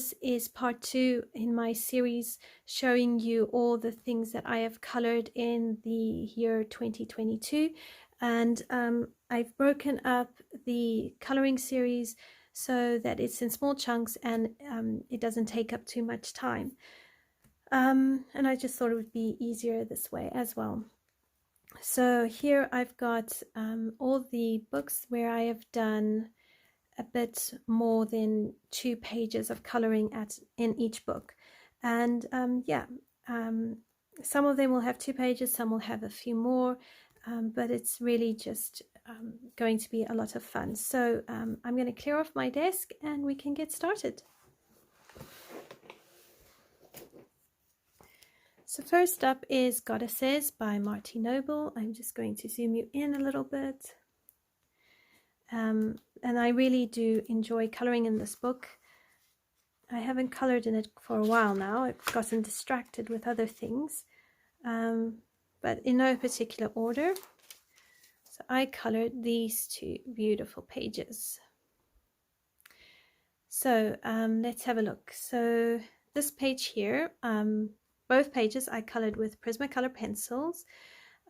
this is part 2 in my series showing you all the things that I have colored in the year 2022, and I've broken up the coloring series so that it's in small chunks and it doesn't take up too much time, and I just thought it would be easier this way as well. So here I've got all the books where I have done a bit more than 2 pages of coloring in each book, and some of them will have 2 pages, some will have a few more, but it's really just going to be a lot of fun. So I'm going to clear off my desk and we can get started. So first up is Goddesses by Marty Noble. I'm just going to zoom you in a little bit. And I really do enjoy coloring in this book. I haven't colored in it for a while now. I've gotten distracted with other things, but in no particular order. So I colored these 2 beautiful pages. So let's have a look. So this page here, both pages I colored with Prismacolor pencils.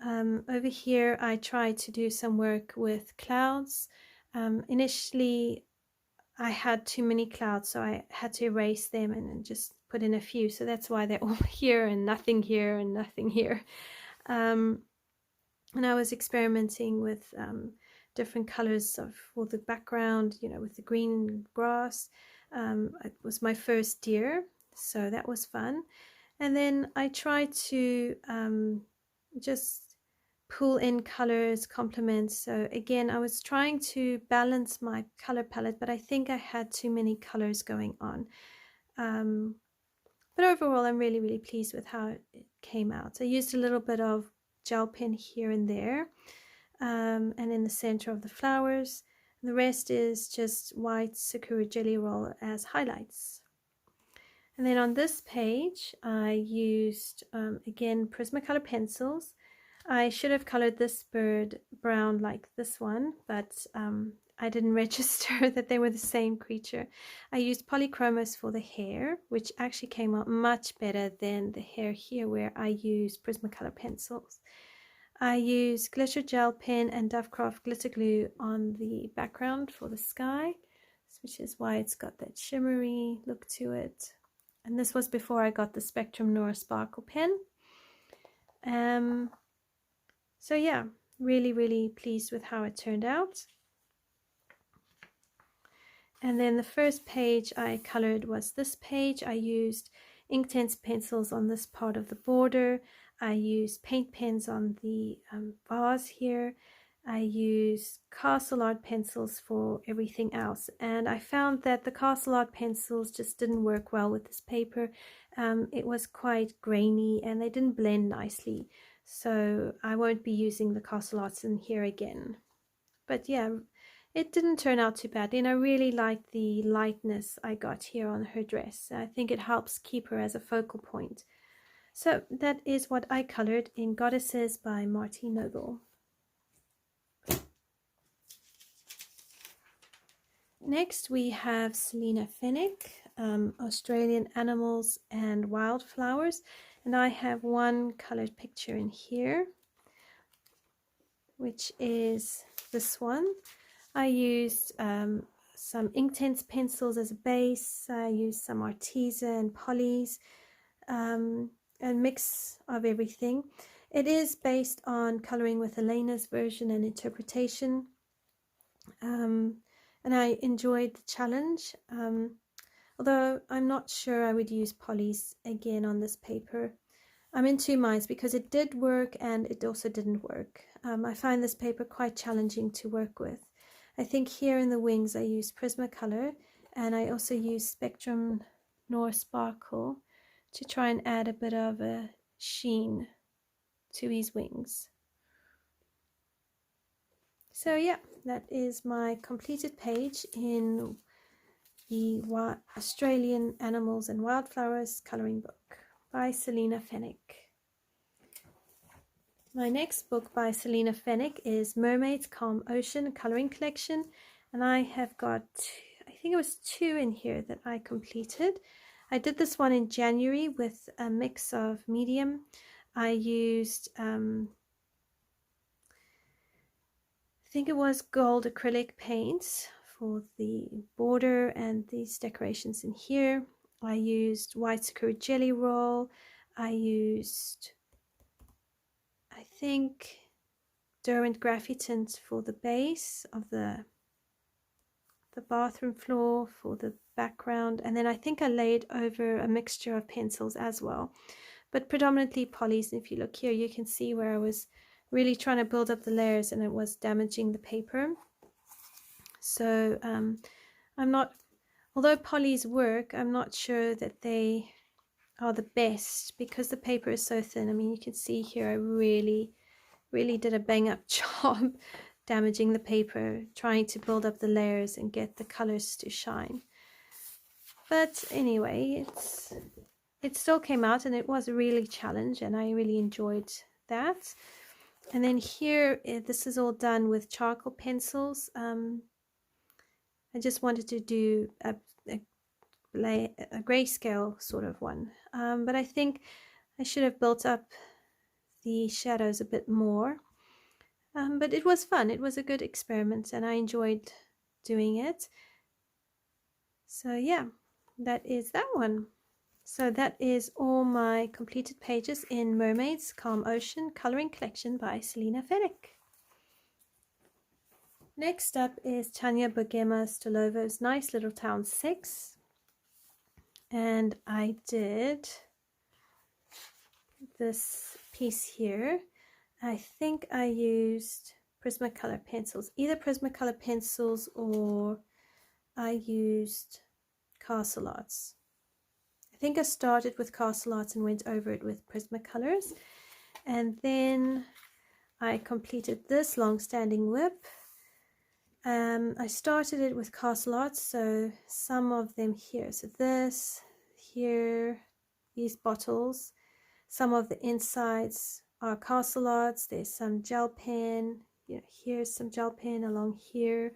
Over here I tried to do some work with clouds. Initially I had too many clouds, so I had to erase them and just put in a few, so that's why they're all here and nothing here and nothing here. And I was experimenting with different colors for the background, you know, with the green grass. It was my first deer, so that was fun. And then I tried to just pull in colors, complements. So again, I was trying to balance my color palette, but I think I had too many colors going on. But overall, I'm really pleased with how it came out. I used a little bit of gel pen here and there, and in the center of the flowers. The rest is just white Sakura Jelly Roll as highlights. And then on this page, I used, again, Prismacolor pencils. I should have colored this bird brown like this one, but I didn't register that they were the same creature. I used polychromos for the hair, which actually came out much better than the hair here where I used Prismacolor pencils. I used glitter gel pen and Dovecraft glitter glue on the background for the sky, which is why it's got that shimmery look to it. And this was before I got the Spectrum Nora Sparkle pen. So yeah, really pleased with how it turned out. And then the first page I colored was this page. I used Inktense pencils on this part of the border. I used paint pens on the vase here. I used Castle Art pencils for everything else. And I found that the Castle Art pencils just didn't work well with this paper. It was quite grainy and they didn't blend nicely. So I won't be using the Castle Arts in here again. But yeah, it didn't turn out too badly, and I really like the lightness I got here on her dress. I think it helps keep her as a focal point. So that is what I colored in Goddesses by Marty Noble. Next we have Selina Fennick, Australian Animals and Wildflowers. And I have one colored picture in here, which is this one. I used some Inktense pencils as a base. I used some Arteza and Polys, a mix of everything. It is based on coloring with Elena's version and interpretation. And I enjoyed the challenge. Although I'm not sure I would use Polys again on this paper. I'm in 2 minds because it did work and it also didn't work. I find this paper quite challenging to work with. I think here in the wings I used Prismacolor, and I also used Spectrum Nora Sparkle to try and add a bit of a sheen to his wings. So yeah, that is my completed page in the Australian Animals and Wildflowers coloring book by Selina Fennick. My next book by Selina Fennick is Mermaid's Calm Ocean Coloring Collection, and I have got, I think it was 2 in here that I completed. I did this one in January with a mix of medium. I used, I think it was gold acrylic paints for the border and these decorations in here. I used white Sakura jelly roll. I used, I think, Derwent Graffitint for the base of the bathroom floor, for the background, and then I think I laid over a mixture of pencils as well, but predominantly polys. If you look here, you can see where I was really trying to build up the layers and it was damaging the paper. So I'm not, although polys work, I'm not sure that they are the best because the paper is so thin. I mean, you can see here I really did a bang up job damaging the paper, trying to build up the layers and get the colors to shine. But anyway, it still came out and it was a really challenge and I really enjoyed that. And then here, this is all done with charcoal pencils. I just wanted to do a grayscale sort of one, but I think I should have built up the shadows a bit more. But it was fun. It was a good experiment and I enjoyed doing it. So yeah, that is that one. So that is all my completed pages in Mermaids Calm Ocean Coloring Collection by Selena Fennick. Next up is Tanya Bogema Stolova's Nice Little Town 6. And I did this piece here. I think I used Prismacolor pencils, either Prismacolor pencils or I used Castle Arts. I think I started with Castle Arts and went over it with Prismacolors, and then I completed this long-standing whip. I started it with Castle Arts, so some of them here. So this, here, these bottles, some of the insides are Castle Arts. There's some gel pen. Here's some gel pen along here.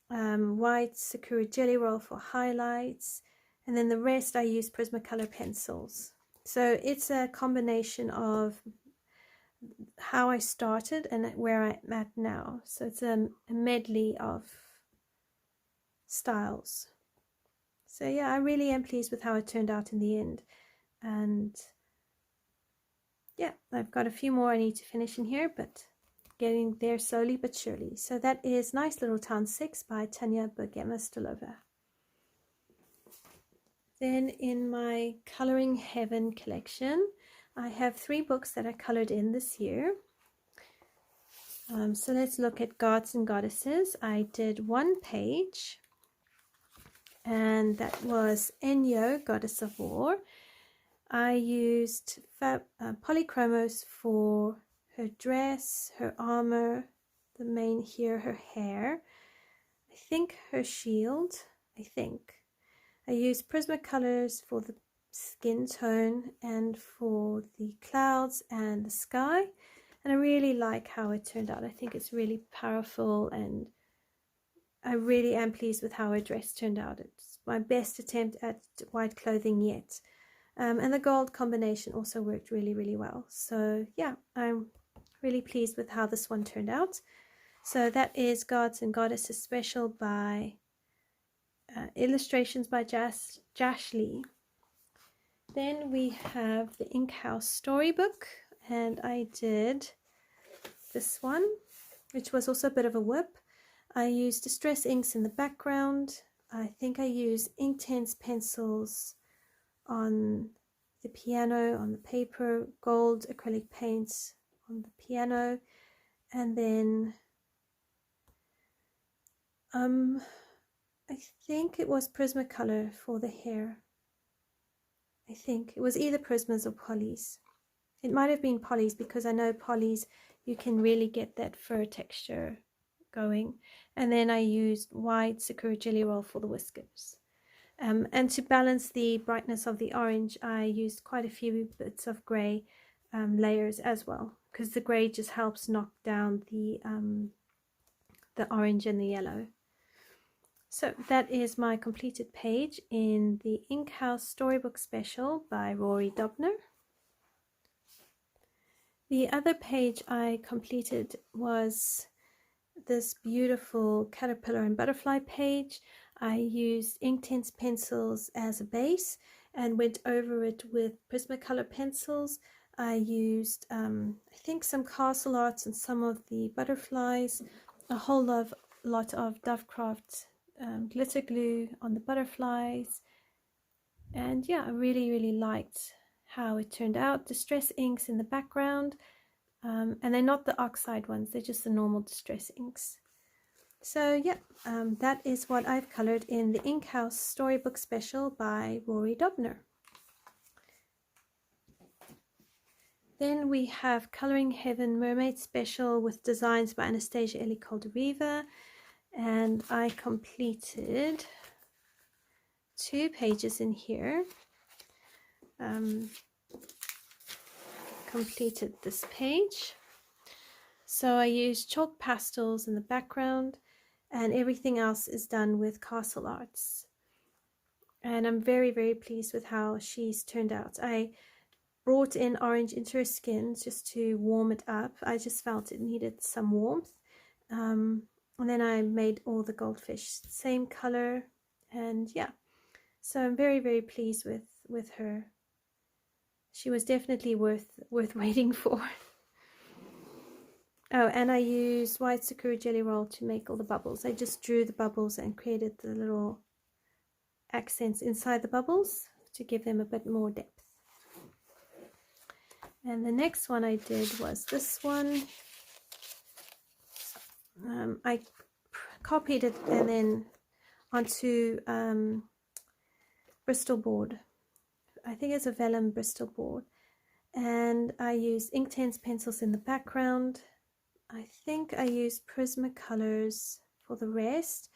White Sakura jelly roll for highlights, and then the rest I use Prismacolor pencils. So it's a combination of how I started and where I'm at now. So it's a medley of styles. So yeah, I really am pleased with how it turned out in the end. And yeah, I've got a few more I need to finish in here, but getting there slowly but surely. So that is Nice Little Town 6 by Tanya Bogema Stolova. Then in my Coloring Heaven collection, I have 3 books that I colored in this year. So let's look at Gods and Goddesses. I did 1 page, and that was Enyo, Goddess of War. I used polychromos for her dress, her armor, the mane here, her hair, I think her shield, I used Prismacolors for the skin tone and for the clouds and the sky, and I really like how it turned out. I think it's really powerful and I really am pleased with how her dress turned out. It's my best attempt at white clothing yet. And the gold combination also worked really well. So yeah, I'm really pleased with how this one turned out. So that is Gods and Goddesses Special by illustrations by Jash Lee. Then we have the Ink House Storybook, and I did this one, which was also a bit of a whip. I used Distress inks in the background. I think I used Inktense pencils on the piano, on the paper, gold acrylic paints on the piano, and then I think it was Prismacolor for the hair. I think it was either Prismas or Polys. It might have been Polys because I know Polys you can really get that fur texture going. And then I used white Sakura Jelly Roll for the whiskers. And to balance the brightness of the orange, I used quite a few bits of grey layers as well, because the grey just helps knock down the orange and the yellow. So that is my completed page in the Ink House Storybook Special by Rory Dobner. The other page I completed was this beautiful caterpillar and butterfly page. I used Inktense pencils as a base and went over it with Prismacolor pencils. I used I think some castle arts and some of the butterflies, a whole lot of Dovecraft glitter glue on the butterflies, and yeah, I really liked how it turned out. Distress inks in the background, and they're not the oxide ones, they're just the normal distress inks. So yeah, that is what I've colored in the Ink House Storybook Special by Rory Dobner. Then we have Coloring Heaven Mermaid Special with designs by Anastasia Ellie Caldereva, and I completed 2 pages in here. Completed this page. So I used chalk pastels in the background, and everything else is done with castle arts. And I'm very pleased with how she's turned out. I brought in orange into her skin just to warm it up. I just felt it needed some warmth. And then I made all the goldfish same color, and yeah, so I'm very pleased with her. She was definitely worth waiting for. Oh, and I used white Sakura Jelly Roll to make all the bubbles. I just drew the bubbles and created the little accents inside the bubbles to give them a bit more depth. And the next one I did was this one. I copied it and then onto Bristol board. I think it's a vellum Bristol board. And I used Inktense pencils in the background. I think I used Prismacolors for the rest.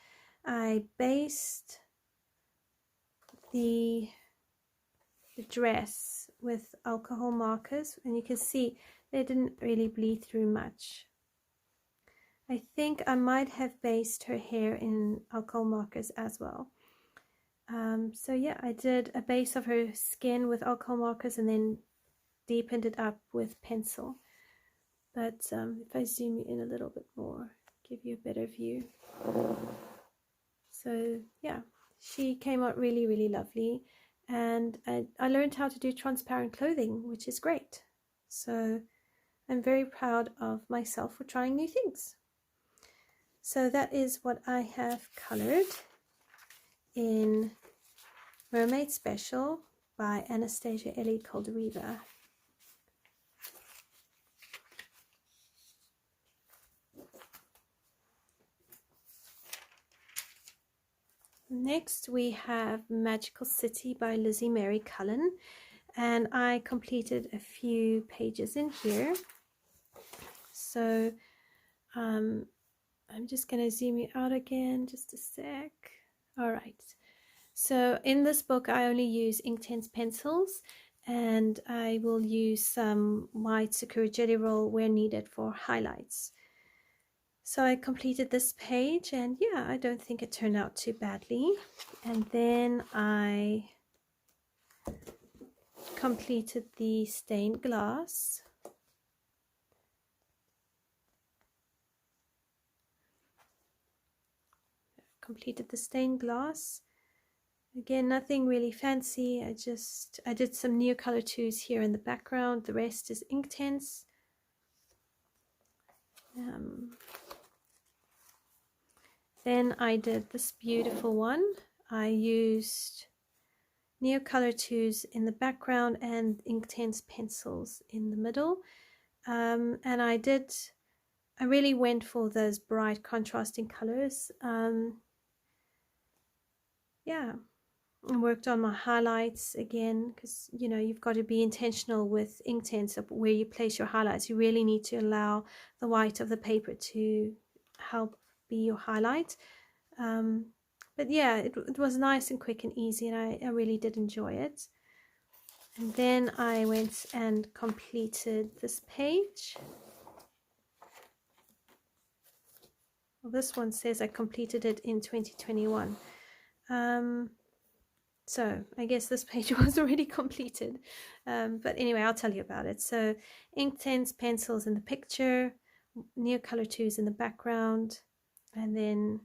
I based the dress with alcohol markers, and you can see they didn't really bleed through much. I think I might have based her hair in alcohol markers as well. So yeah, I did a base of her skin with alcohol markers and then deepened it up with pencil. But if I zoom you in a little bit more, give you a better view. So yeah, she came out really lovely, and I learned how to do transparent clothing, which is great. So I'm very proud of myself for trying new things. So that is what I have colored in Mermaid Special by Anastasia Ellie Caldereva. Next we have Magical City by Lizzie Mary Cullen, and I completed a few pages in here. So I'm just going to zoom you out again just a sec. All right, so in this book I only use Inktense pencils, and I will use some white Sakura Jelly Roll where needed for highlights. So I completed this page, and yeah, I don't think it turned out too badly. And then I completed the stained glass. Completed the stained glass. Again, nothing really fancy. I did some Neocolor 2s here in the background. The rest is Inktense. Then I did this beautiful one. I used Neocolor 2s in the background and Inktense pencils in the middle. And I really went for those bright contrasting colors. Yeah, and worked on my highlights again, because you know, you've got to be intentional with Inktense of where you place your highlights. You really need to allow the white of the paper to help be your highlight. But yeah, it was nice and quick and easy, and I really did enjoy it. And then I went and completed this page. Well, this one says I completed it in 2021. So I guess this page was already completed. But anyway, I'll tell you about it. So Inktense pencils in the picture, Neocolor 2s in the background, and then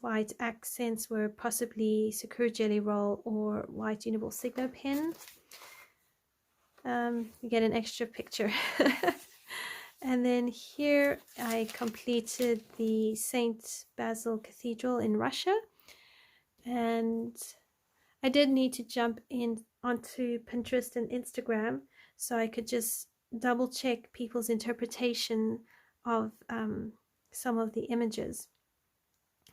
white accents were possibly Sakura Jelly Roll or white Uniball Signo pen. You get an extra picture. And then here I completed the St. Basil Cathedral in Russia. And I did need to jump in onto Pinterest and Instagram so I could just double check people's interpretation of some of the images.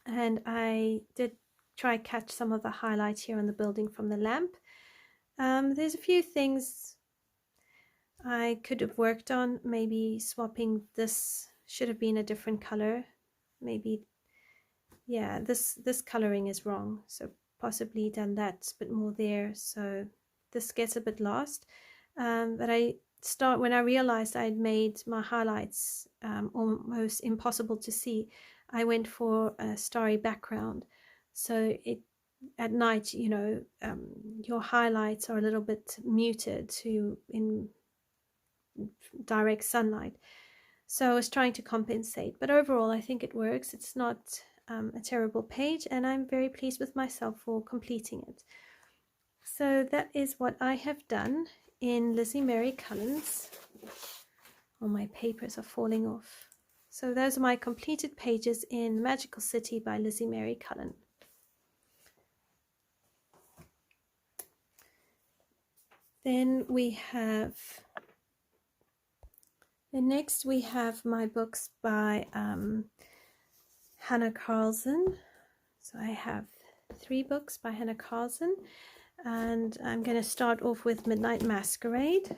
And I did try catch some of the highlights here on the building from the lamp. There's a few things I could have worked on, maybe swapping this should have been a different color. Maybe, yeah, this coloring is wrong, so possibly done that a bit more there, so this gets a bit lost. But when I realized I'd made my highlights almost impossible to see, I went for a starry background. So at night, you know, your highlights are a little bit muted in direct sunlight. So I was trying to compensate, but overall I think it works. It's not a terrible page, and I'm very pleased with myself for completing it. So that is what I have done in Lizzie Mary Cullen's. All my papers are falling off. So those are my completed pages in Magical City by Lizzie Mary Cullen. Then next we have my books by Hannah Carlson. So I have 3 books by Hannah Carlson, and I'm going to start off with Midnight Masquerade.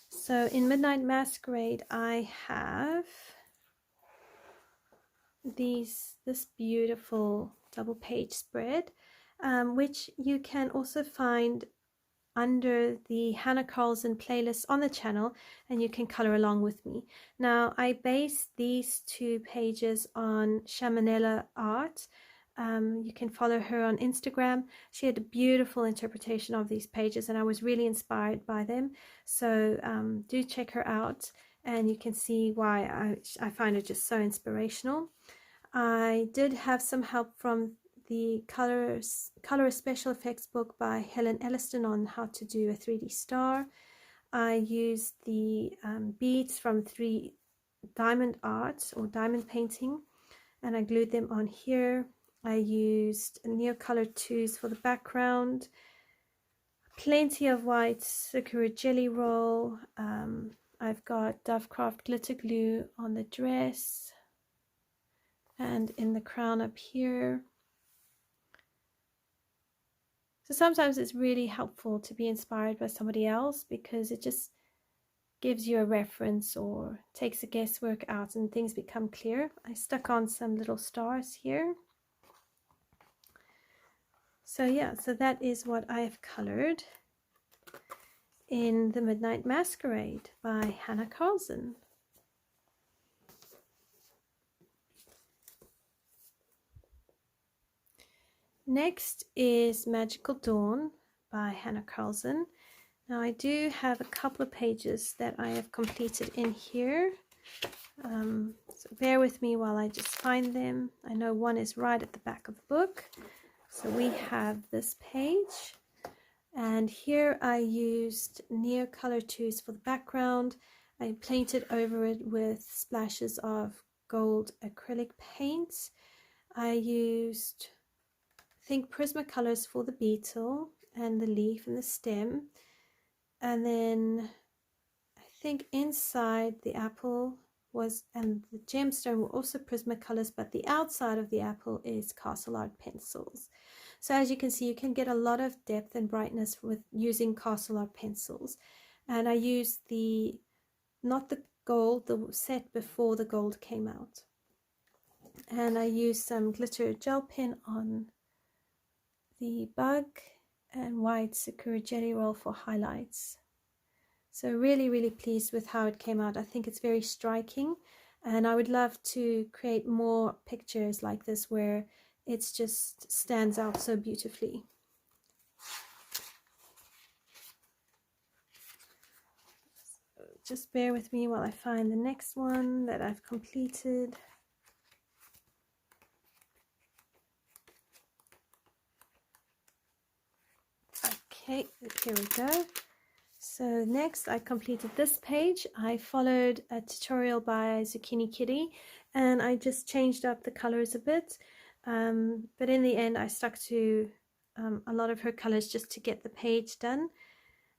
So in Midnight Masquerade I have this beautiful double page spread, which you can also find under the Hannah Carlson playlist on the channel, and you can color along with me. Now I based these 2 pages on Shamanella Art. You can follow her on Instagram. She had a beautiful interpretation of these pages, and I was really inspired by them. So do check her out, and you can see why I find it just so inspirational. I did have some help from the Color Special Effects book by Helen Elliston on how to do a 3D star. I used the beads from 3 Diamond Art or Diamond Painting, and I glued them on here. I used Neocolor 2s for the background, plenty of white Sakura Jelly Roll. I've got Dovecraft glitter glue on the dress and in the crown up here. So sometimes it's really helpful to be inspired by somebody else, because it just gives you a reference or takes the guesswork out and things become clear. I stuck on some little stars here. So yeah, so that is what I've colored in The Midnight Masquerade by Hannah Carlson. Next is Magical Dawn by Hannah Carlson. Now I do have a couple of pages that I have completed in here. So bear with me while I just find them. I know one is right at the back of the book. So we have this page, and here I used Neocolor 2s for the background. I painted over it with splashes of gold acrylic paint. I used, I think, Prismacolors for the beetle and the leaf and the stem, and then I think inside the apple and the gemstone were also Prismacolors, but the outside of the apple is Castle Art pencils. So as you can see, you can get a lot of depth and brightness with using Castle Art pencils. And I used not the gold, the set before the gold came out. And I used some glitter gel pen on the bug and white Sakura Jelly Roll for highlights. So really, really pleased with how it came out. I think it's very striking, and I would love to create more pictures like this where it just stands out so beautifully. So just bear with me while I find the next one that I've completed. Okay, here we go. So next I completed this page. I followed a tutorial by Zucchini Kitty, and I just changed up the colors a bit, but in the end I stuck to a lot of her colors just to get the page done,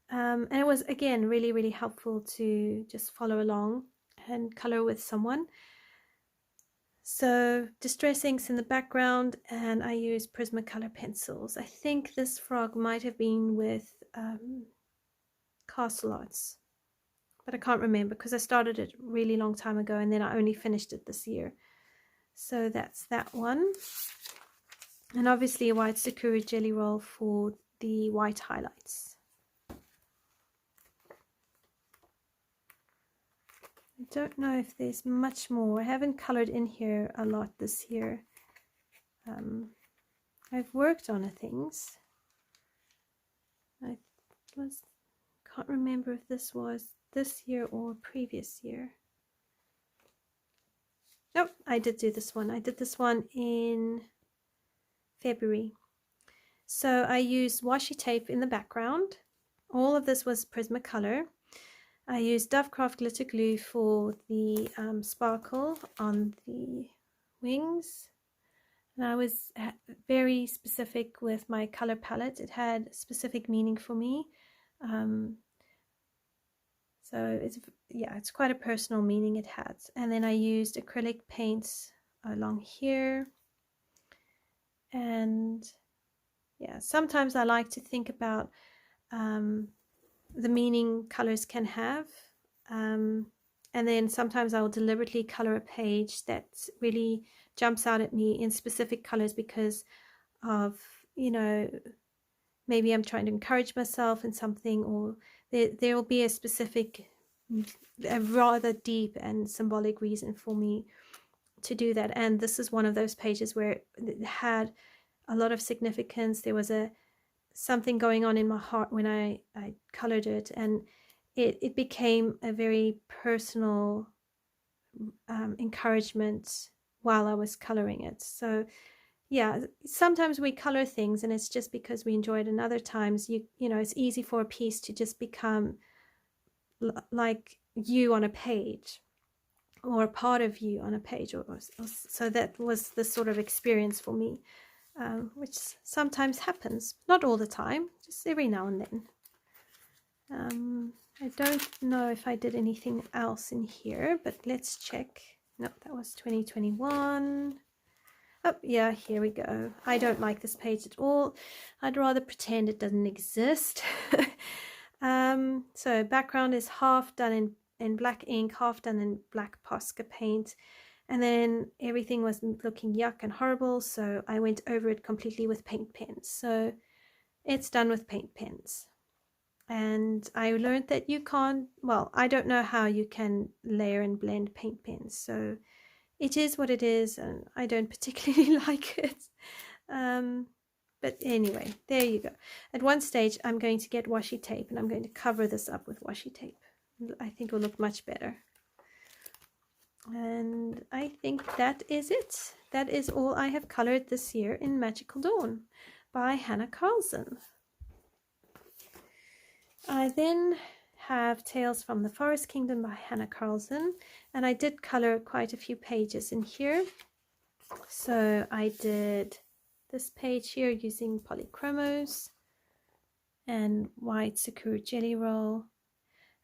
and it was again really, really helpful to just follow along and color with someone. So distress inks in the background, and I used Prismacolor pencils. I think this frog might have been with Castle Arts, but I can't remember because I started it really long time ago and then I only finished it this year. So that's that one. And obviously a white Sakura jelly roll for the white highlights. I don't know if there's much more. I haven't colored in here a lot this year. I've worked on things. Can't remember if this was this year or previous year. Nope, I did do this one. I did this one in February. So I used washi tape in the background. All of this was Prismacolor. I used Dovecraft glitter glue for the sparkle on the wings. And I was very specific with my color palette. It had specific meaning for me. So it's quite a personal meaning it has. And then I used acrylic paints along here. And yeah, sometimes I like to think about the meaning colors can have. And then sometimes I will deliberately color a page that really jumps out at me in specific colors because of, you know, maybe I'm trying to encourage myself in something, or there will be a specific, a rather deep and symbolic reason for me to do that. And this is one of those pages where it had a lot of significance. There was something going on in my heart when I colored it, and it became a very personal encouragement while I was coloring it. So yeah, sometimes we color things and it's just because we enjoy it, and other times you know it's easy for a piece to just become like you on a page, or a part of you on a page, or so that was the sort of experience for me, which sometimes happens, not all the time, just every now and then. I don't know if I did anything else in here, but let's check. No, that was 2021. Oh yeah, here we go. I don't like this page at all. I'd rather pretend it doesn't exist. So background is half done in black ink, half done in black Posca paint, and then everything was looking yuck and horrible, so I went over it completely with paint pens. So it's done with paint pens. And I learned that you can't, well, I don't know how you can layer and blend paint pens, so it is what it is, and I don't particularly like it. But anyway, there you go. At one stage, I'm going to get washi tape, and I'm going to cover this up with washi tape. I think it will look much better. And I think that is it. That is all I have colored this year in Magical Dawn by Hannah Carlson. I then have Tales from the Forest Kingdom by Hannah Carlson, and I did color quite a few pages in here. So I did this page here using polychromos and white Sakura jelly roll.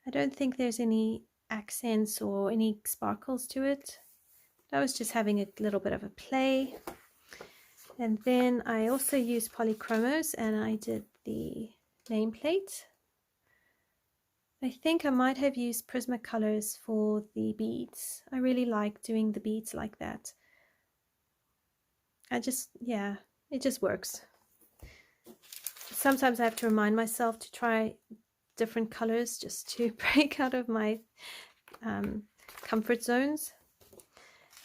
I don't think there's any accents or any sparkles to it. I was just having a little bit of a play. And then I also used polychromos, and I did the nameplate. I think I might have used Prismacolors for the beads. I really like doing the beads like that. Yeah, it just works. Sometimes I have to remind myself to try different colors just to break out of my comfort zones.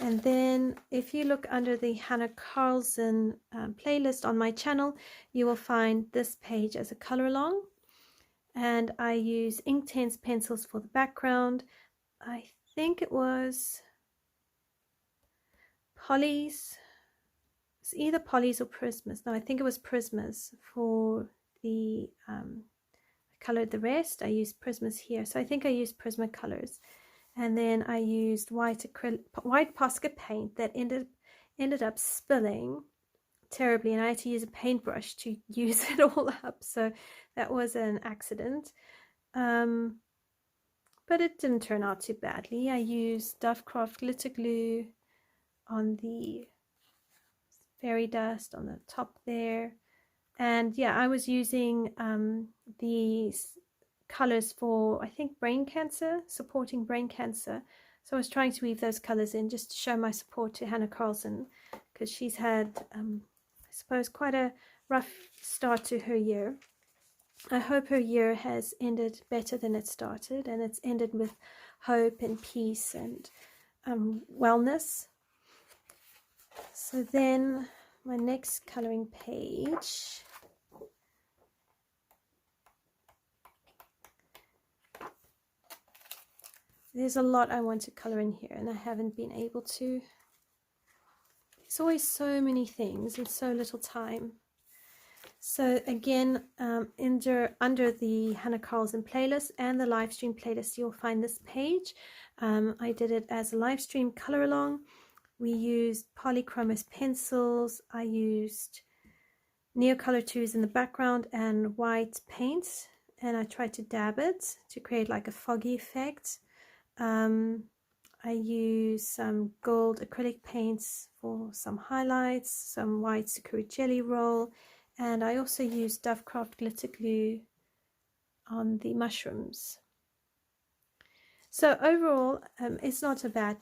And then if you look under the Hannah Carlson playlist on my channel, you will find this page as a color along. And I use Inktense pencils for the background. I think it was Polly's. It's either Polly's or Prisma's. No, I think it was Prisma's for the I colored the rest. I used Prisma's here, so I think I used Prisma colors. And then I used white Posca paint that ended up spilling terribly, and I had to use a paintbrush to use it all up, so that was an accident. But it didn't turn out too badly. I used Dovecraft glitter glue on the fairy dust on the top there, and yeah, I was using these colors for, I think, brain cancer, supporting brain cancer. So I was trying to weave those colors in just to show my support to Hannah Carlson, because she's had I suppose quite a rough start to her year. I hope her year has ended better than it started, and it's ended with hope and peace and wellness. So then my next coloring page, there's a lot I want to color in here and I haven't been able to. There's always so many things and so little time. So again, under the Hannah Carlson playlist and the live stream playlist, you'll find this page. I did it as a live stream color along. We used polychromos pencils. I used Neocolor 2s in the background and white paint, and I tried to dab it to create like a foggy effect. I used some gold acrylic paints for some highlights, some white Sakura jelly roll, and I also used Dovecraft glitter glue on the mushrooms. So overall, it's not a bad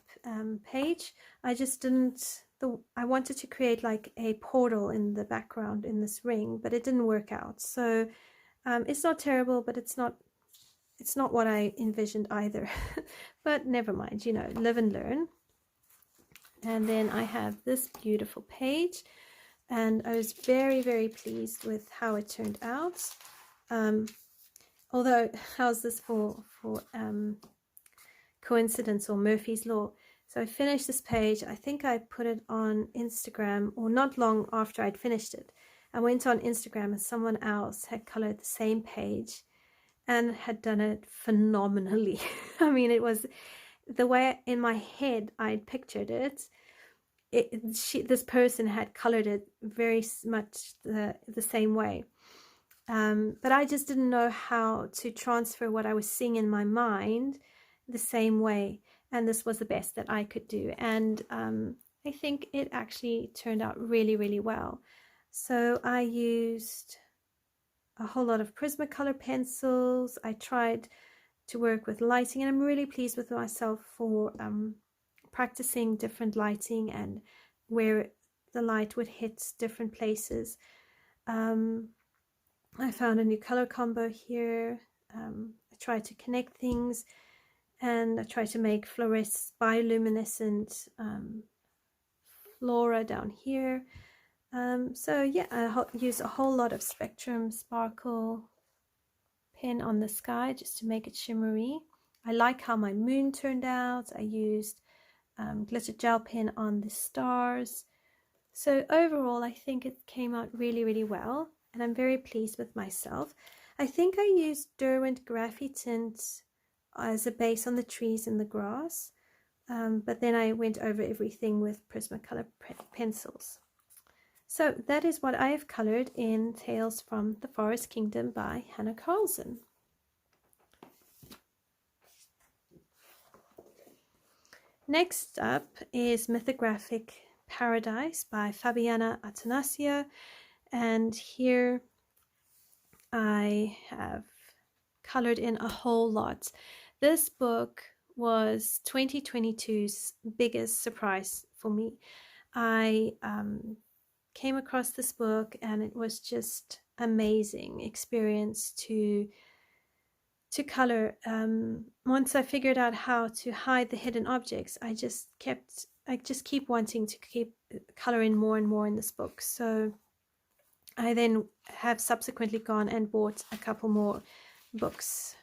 page. I just didn't, I wanted to create like a portal in the background in this ring, but it didn't work out. So it's not terrible, but it's not what I envisioned either. But never mind, you know, live and learn. And then I have this beautiful page, and I was very, very pleased with how it turned out. Although, how's this for coincidence or Murphy's Law? So I finished this page. I think I put it on Instagram, or not long after I'd finished it. I went on Instagram and someone else had colored the same page and had done it phenomenally. I mean, it was the way in my head I'd pictured it. This person had colored it very much the same way. But I just didn't know how to transfer what I was seeing in my mind the same way. And this was the best that I could do. And I think it actually turned out really, really well. So I used a whole lot of Prismacolor pencils. I tried to work with lighting, and I'm really pleased with myself for practicing different lighting and where the light would hit different places. I found a new color combo here. I tried to connect things, and I tried to make bioluminescent flora down here. So yeah, I used a whole lot of Spectrum Sparkle pen on the sky just to make it shimmery. I like how my moon turned out. I used glitter gel pen on the stars. So overall, I think it came out really, really well, and I'm very pleased with myself. I think I used Derwent Graphitint as a base on the trees and the grass, but then I went over everything with Prismacolor pencils. So that is what I have colored in Tales from the Forest Kingdom by Hannah Carlson. Next up is Mythographic Paradise by Fabiana Atanasio, and here I have colored in a whole lot. This book was 2022's biggest surprise for me. I came across this book and it was just amazing experience to to color. Once I figured out how to hide the hidden objects, I just keep wanting to keep coloring more and more in this book. So I then have subsequently gone and bought a couple more books.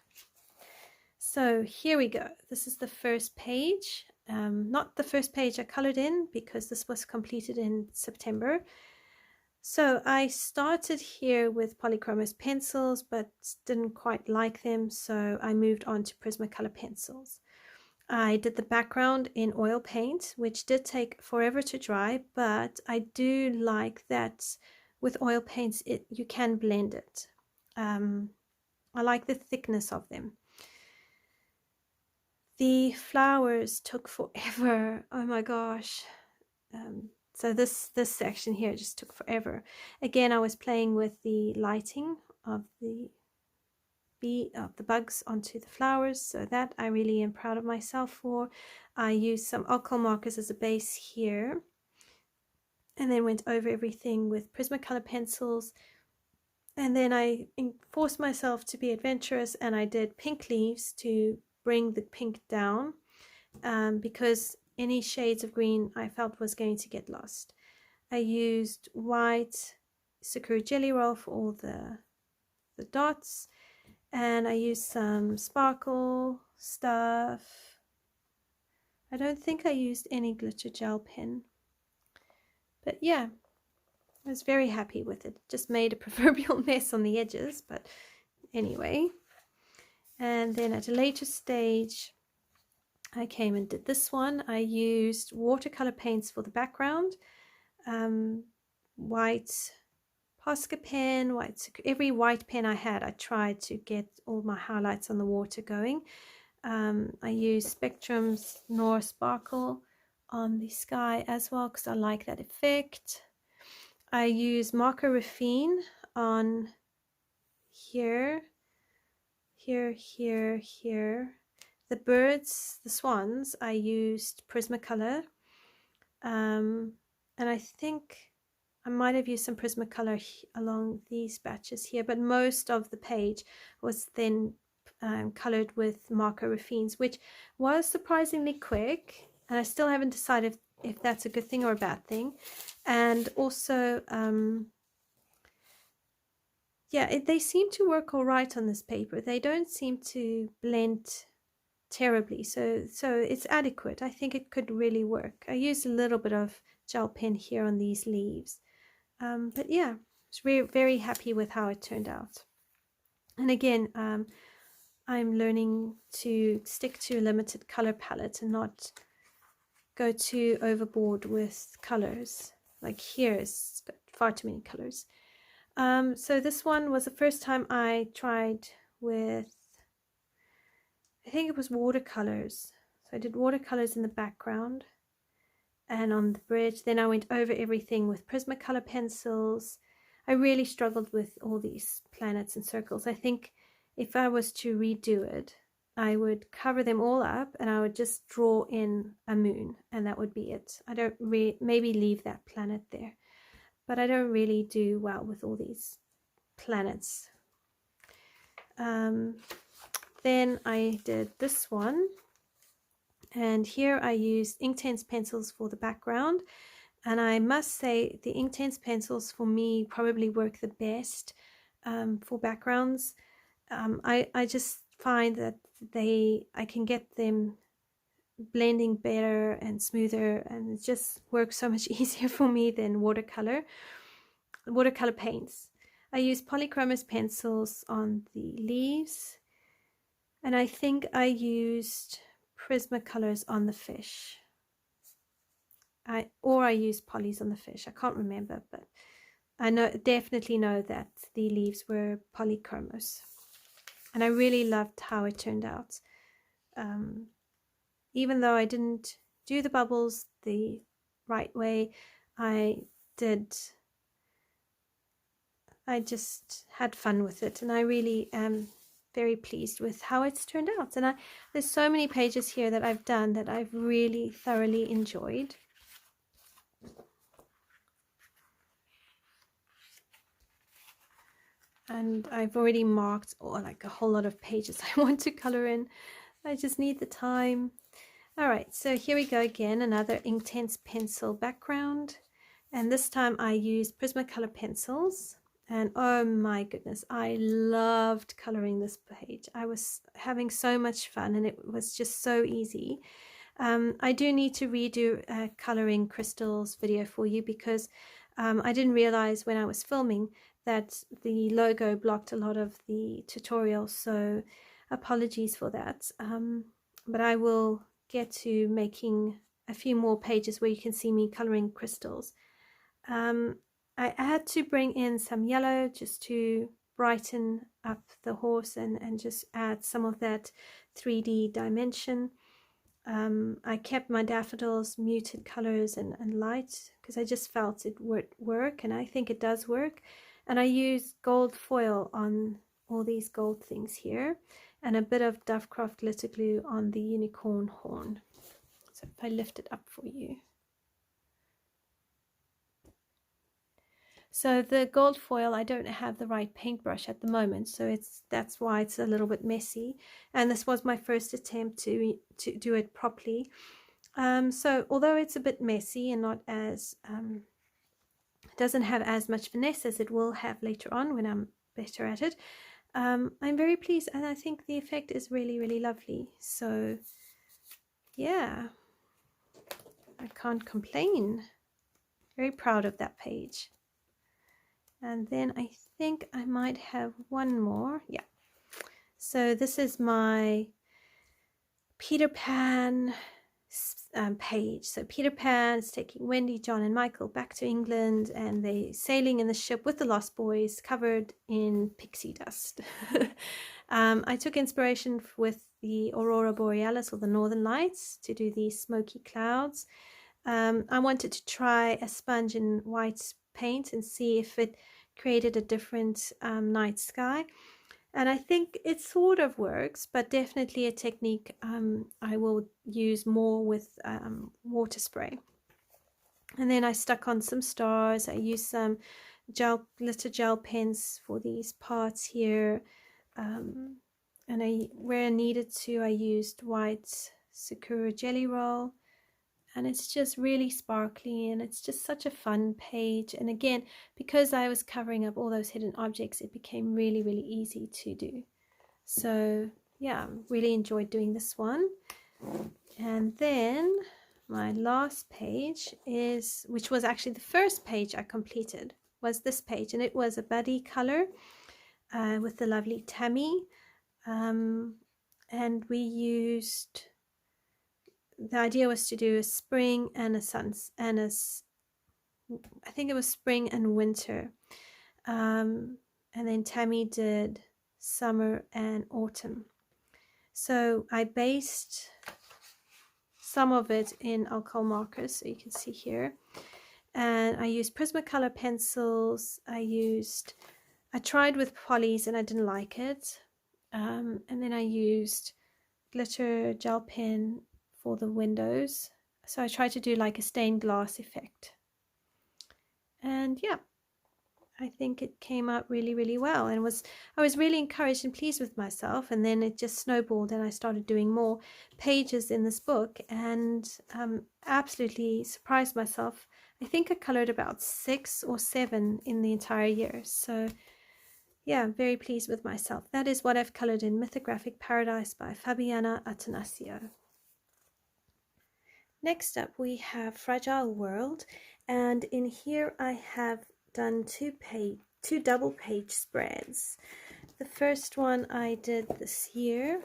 So here we go. This is the first page. Not the first page I colored in, because this was completed in September. So I started here with polychromos pencils, but didn't quite like them, so I moved on to Prismacolor pencils. I did the background in oil paint, which did take forever to dry, but I do like that with oil paints you can blend it. I like the thickness of them. The flowers took forever. Oh my gosh. So this section here just took forever. Again, I was playing with the lighting of the bugs onto the flowers, so that I really am proud of myself for. I used some alcohol markers as a base here, and then went over everything with Prismacolor pencils. And then I forced myself to be adventurous, and I did pink leaves to bring the pink down, because any shades of green I felt was going to get lost. I used white Sakura Jelly Roll for all the dots, and I used some sparkle stuff. I don't think I used any glitter gel pen, but yeah, I was very happy with it. Just made a proverbial mess on the edges, but anyway. And then at a later stage, I came and did this one. I used watercolor paints for the background, white Posca pen, every white pen I had, I tried to get all my highlights on the water going. I used Spectrum's Nor Sparkle on the sky as well, because I like that effect. I used Marker Raffine on here. The birds, the swans, I used Prismacolor, and I think I might have used some Prismacolor along these batches here, but most of the page was then colored with Marker Raffines, which was surprisingly quick, and I still haven't decided if that's a good thing or a bad thing. And also yeah, they seem to work all right on this paper. They don't seem to blend terribly, so it's adequate. I think it could really work. I used a little bit of gel pen here on these leaves, but yeah, I was very, very happy with how it turned out. And again, I'm learning to stick to a limited color palette and not go too overboard with colors. Like here, it's got far too many colors. So this one was the first time I tried with, I think it was watercolors. So I did watercolors in the background and on the bridge. Then I went over everything with Prismacolor pencils. I really struggled with all these planets and circles. I think if I was to redo it, I would cover them all up and I would just draw in a moon, and that would be it. I don't maybe leave that planet there, but I don't really do well with all these planets. Then I did this one, and here I used Inktense pencils for the background, and I must say the Inktense pencils for me probably work the best for backgrounds. I just find that I can get them blending better and smoother, and it just works so much easier for me than watercolor paints. I used polychromos pencils on the leaves, and I think I used Prismacolors on the fish. I used polys on the fish. I can't remember, but I definitely know that the leaves were polychromos, and I really loved how it turned out. Even though I didn't do the bubbles the right way, I just had fun with it, and I really am very pleased with how it's turned out. And there's so many pages here that I've done that I've really thoroughly enjoyed. and I've already marked like a whole lot of pages I want to color in. I just need the time. All right, so here we go again, another Inktense pencil background, and this time I used Prismacolor pencils, and oh my goodness, I loved coloring this page. I was having so much fun and it was just so easy. I do need to redo a coloring crystals video for you because I didn't realize when I was filming that the logo blocked a lot of the tutorial, so apologies for that. But I will get to making a few more pages where you can see me coloring crystals. I had to bring in some yellow just to brighten up the horse and just add some of that 3D dimension. I kept my daffodils muted colors and light because I just felt it would work, and I think it does work. And I used gold foil on all these gold things here and a bit of Dovecraft glitter glue on the unicorn horn. So if I lift it up for you. So the gold foil, I don't have the right paintbrush at the moment, so that's why it's a little bit messy. And this was my first attempt to do it properly. So although it's a bit messy and not as doesn't have as much finesse as it will have later on when I'm better at it, I'm very pleased, and I think the effect is really, really lovely. So yeah, I can't complain. Very proud of that page. And then I think I might have one more. Yeah. So this is my Peter Pan page. So Peter Pan is taking Wendy, John, and Michael back to England, and they sailing in the ship with the Lost Boys covered in pixie dust. I took inspiration with the Aurora Borealis, or the Northern Lights, to do these smoky clouds. I wanted to try a sponge in white paint and see if it created a different night sky, and I think it sort of works, but definitely a technique I will use more with water spray. And then I stuck on some stars. I used some glitter gel pens for these parts here, and where I needed to, I used white Sakura Jelly Roll. And it's just really sparkly, and it's just such a fun page. And again, because I was covering up all those hidden objects, it became really, really easy to do. So yeah, really enjoyed doing this one. And then my last page is, which was actually the first page I completed, was this page, and it was a buddy color with the lovely Tammy, and we used, the idea was to do a spring and a I think it was spring and winter, and then Tammy did summer and autumn. So I based some of it in alcohol markers, so you can see here, and I used Prismacolor pencils. I tried with polys and I didn't like it, and then I used glitter gel pen for the windows. So I tried to do like a stained glass effect. And yeah, I think it came out really, really well, and I was really encouraged and pleased with myself. And then it just snowballed, and I started doing more pages in this book, and absolutely surprised myself. I think I colored about 6 or 7 in the entire year. So yeah, I'm very pleased with myself. That is what I've colored in Mythographic Paradise by Fabiana Atanasio. Next up we have Fragile World, and in here I have done two double page spreads. The first one I did this year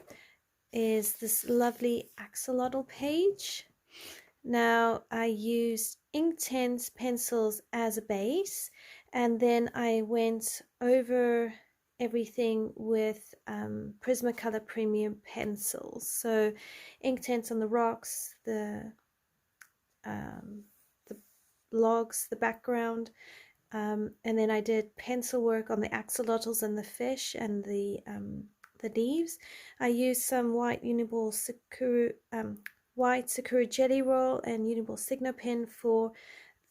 is this lovely axolotl page. Now I used Inktense pencils as a base, and then I went over everything with Prismacolor Premium pencils. So Inktense on the rocks, the logs, the background, and then I did pencil work on the axolotls and the fish and the leaves. I used some white Uniball Sakura Jelly Roll and Uniball Signo Pen for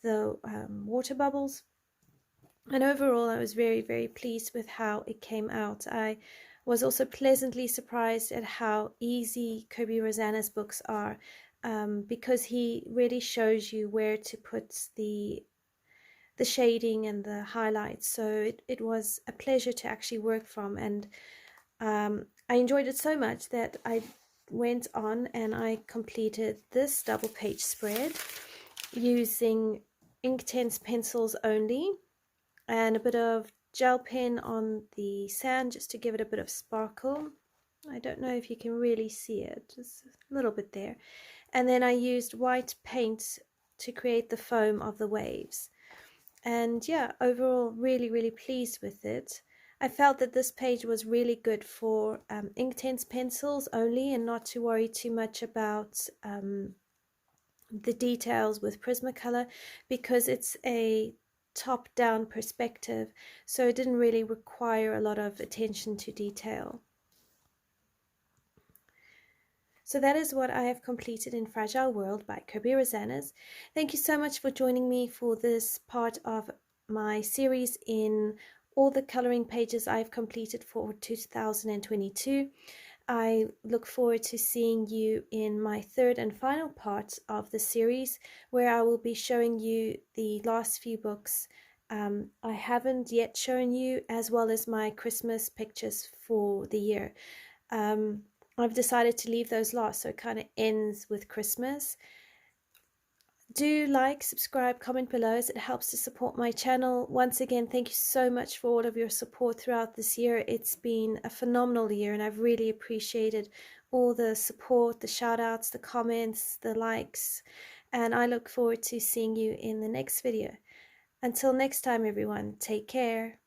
the water bubbles. And overall, I was very, very pleased with how it came out. I was also pleasantly surprised at how easy Kirby Rosanna's books are, because he really shows you where to put the shading and the highlights. So it was a pleasure to actually work from, and I enjoyed it so much that I went on and I completed this double page spread using Inktense pencils only, and a bit of gel pen on the sand just to give it a bit of sparkle. I don't know if you can really see it, just a little bit there. And then I used white paint to create the foam of the waves. And yeah, overall really, really pleased with it. I felt that this page was really good for Inktense pencils only, and not to worry too much about the details with Prismacolor, because it's a top-down perspective, so it didn't really require a lot of attention to detail. So that is what I have completed in Fragile World by Kirby Rosanas. Thank you so much for joining me for this part of my series in all the coloring pages I've completed for 2022. I look forward to seeing you in my third and final part of the series, where I will be showing you the last few books I haven't yet shown you, as well as my Christmas pictures for the year. I've decided to leave those last, so it kind of ends with Christmas. Do like, subscribe, comment below, as it helps to support my channel. Once again, thank you so much for all of your support throughout this year. It's been a phenomenal year, and I've really appreciated all the support, the shout outs, the comments, the likes, and I look forward to seeing you in the next video. Until next time, everyone, take care.